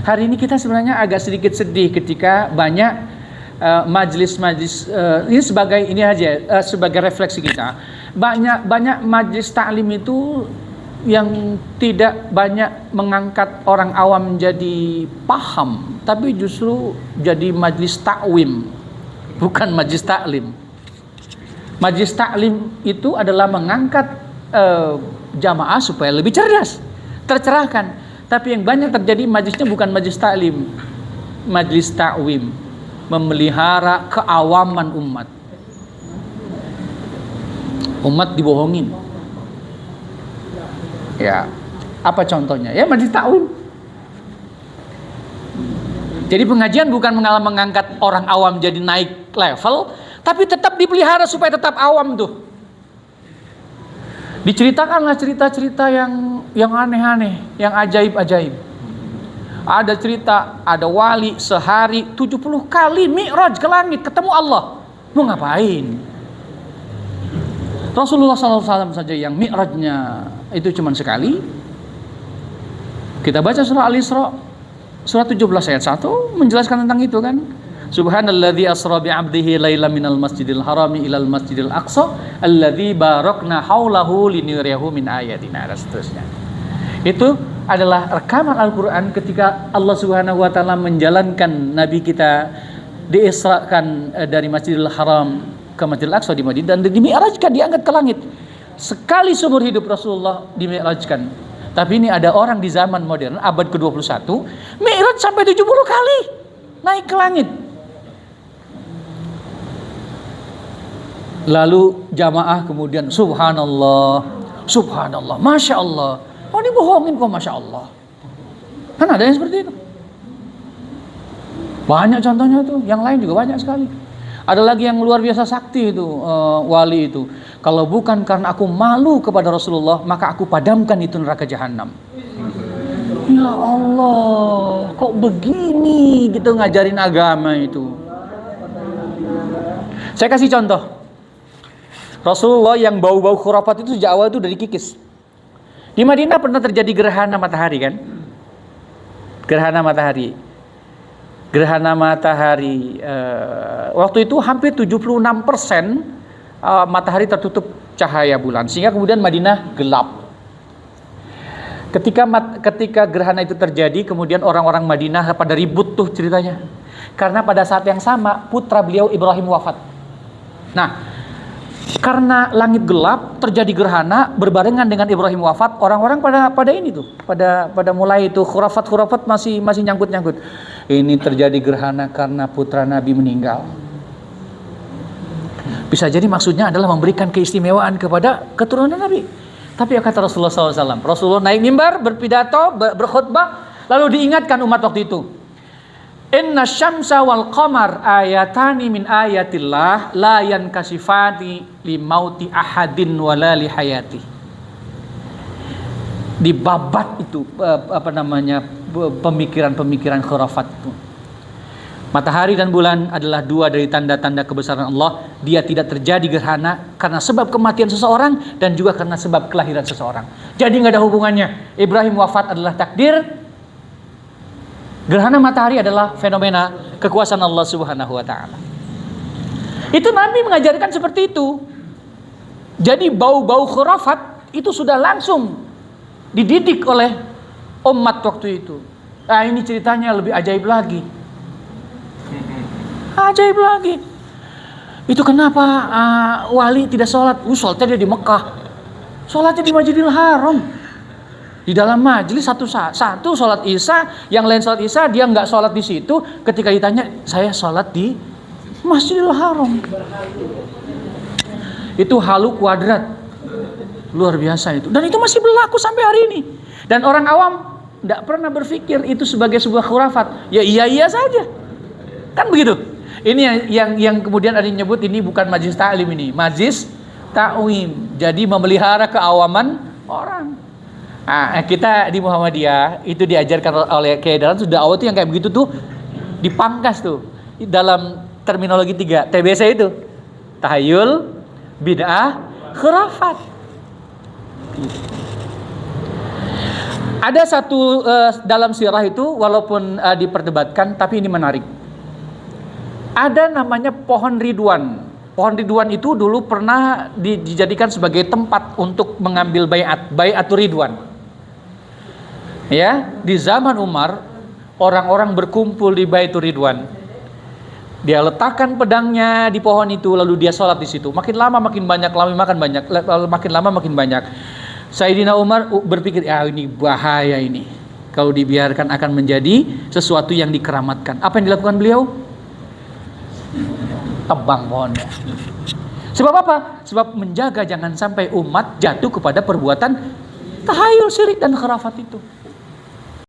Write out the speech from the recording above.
Hari ini kita sebenarnya agak sedikit sedih ketika banyak majelis-majelis ini sebagai refleksi kita. Banyak majelis taklim itu yang tidak banyak mengangkat orang awam menjadi paham, tapi justru jadi majelis takwim, bukan majelis taklim. Majelis taklim itu adalah mengangkat jamaah supaya lebih cerdas, tercerahkan. Tapi yang banyak terjadi majelisnya bukan majelis taklim, majelis takwim, memelihara keawaman umat. Umat dibohongin. Ya, apa contohnya? Ya majelis takwim. Jadi pengajian bukan mengangkat orang awam jadi naik level, tapi tetap dipelihara supaya tetap awam tuh. Diceritakanlah cerita-cerita yang aneh-aneh, yang ajaib-ajaib. Ada cerita, ada wali sehari 70 kali mi'raj ke langit ketemu Allah. Mau ngapain? Rasulullah SAW saja yang mi'rajnya itu cuma sekali. Kita baca surah Al-Isra, surah 17 ayat 1 menjelaskan tentang itu kan. Subhanalladzi asra bi 'abdihi lailan minal masjidil harami ilal masjidil aqsa alladzi barakna haulahu linuriyahu min ayatina, dan seterusnya. Itu adalah rekaman Al-Qur'an ketika Allah Subhanahu wa taala menjalankan nabi kita diisrakan dari Masjidil Haram ke Masjidil Aqsa di Madinah dan dimi'rajkan, diangkat ke langit. Sekali seumur hidup Rasulullah dimi'rajkan. Tapi ini ada orang di zaman modern abad ke-21 mi'raj sampai 70 kali naik ke langit. Lalu jamaah kemudian subhanallah, subhanallah, masya Allah. Oh ini bohongin kok, masya Allah. Kan ada yang seperti itu. Banyak contohnya tuh, yang lain juga banyak sekali. Ada lagi yang luar biasa sakti itu, wali itu. Kalau bukan karena aku malu kepada Rasulullah, maka aku padamkan itu neraka jahanam. Ya Allah, kok begini gitu ngajarin agama itu. Saya kasih contoh. Rasulullah yang bau-bau khurafat itu sejak awal itu dari kikis. Di Madinah pernah terjadi gerhana matahari kan? Gerhana matahari. Gerhana matahari. Waktu itu hampir 76% matahari tertutup cahaya bulan, sehingga kemudian Madinah gelap. Ketika gerhana itu terjadi, kemudian orang-orang Madinah pada ribut tuh ceritanya. Karena pada saat yang sama putra beliau Ibrahim wafat. Nah, karena langit gelap terjadi gerhana berbarengan dengan Ibrahim wafat, orang-orang pada ini tuh, pada mulai itu khurafat masih nyangkut. Ini terjadi gerhana karena putra Nabi meninggal. Bisa jadi maksudnya adalah memberikan keistimewaan kepada keturunan Nabi. Tapi ya kata Rasulullah SAW, Rasulullah naik mimbar berpidato, berkhutbah, lalu diingatkan umat waktu itu. Inna syamsa wal qamar ayatani min ayatillah la yankasifati li mauti ahadin wala li hayati. Dibabat itu pemikiran khurafat itu. Matahari dan bulan adalah dua dari tanda-tanda kebesaran Allah. Dia tidak terjadi gerhana karena sebab kematian seseorang dan juga karena sebab kelahiran seseorang. Jadi nggak ada hubungannya. Ibrahim wafat adalah takdir. Gerhana matahari adalah fenomena kekuasaan Allah Subhanahu wa taala. Itu Nabi mengajarkan seperti itu. Jadi bau-bau khurafat itu sudah langsung dididik oleh umat waktu itu. Nah, ini ceritanya lebih ajaib lagi. Ajaib lagi. Itu kenapa wali tidak sholat? Sholatnya dia di Mekah. Sholatnya di Masjidil Haram. Di dalam majelis satu sholat isya, yang lain sholat isya, dia nggak sholat di situ. Ketika ditanya, saya sholat di Masjidil Haram. Itu halu kuadrat, luar biasa itu. Dan itu masih berlaku sampai hari ini. Dan orang awam nggak pernah berpikir itu sebagai sebuah khurafat. Ya iya saja, kan begitu. Ini yang kemudian ada yang nyebut ini bukan majlis ta'lim, ini majlis ta'wim. Jadi memelihara keawaman orang. Nah, kita di Muhammadiyah itu diajarkan oleh Kiai Dahlan sudah awal tuh yang kayak begitu tuh dipangkas tuh dalam terminologi 3 TBC itu, tahayul, bid'ah, khurafat. Ada satu dalam sirah itu walaupun diperdebatkan, tapi ini menarik. Ada namanya pohon ridwan. Pohon ridwan itu dulu pernah dijadikan sebagai tempat untuk mengambil bai'atur ridwan. Ya, di zaman Umar orang-orang berkumpul di bai'atur ridwan. Dia letakkan pedangnya di pohon itu, lalu dia sholat di situ. Makin lama makin banyak, makin lama makin banyak. Sayyidina Umar berpikir, ya ini bahaya ini. Kalau dibiarkan akan menjadi sesuatu yang dikeramatkan. Apa yang dilakukan beliau? Tebang pohonnya. Sebab apa? Sebab menjaga jangan sampai umat jatuh kepada perbuatan tahayul, syirik dan khurafat itu.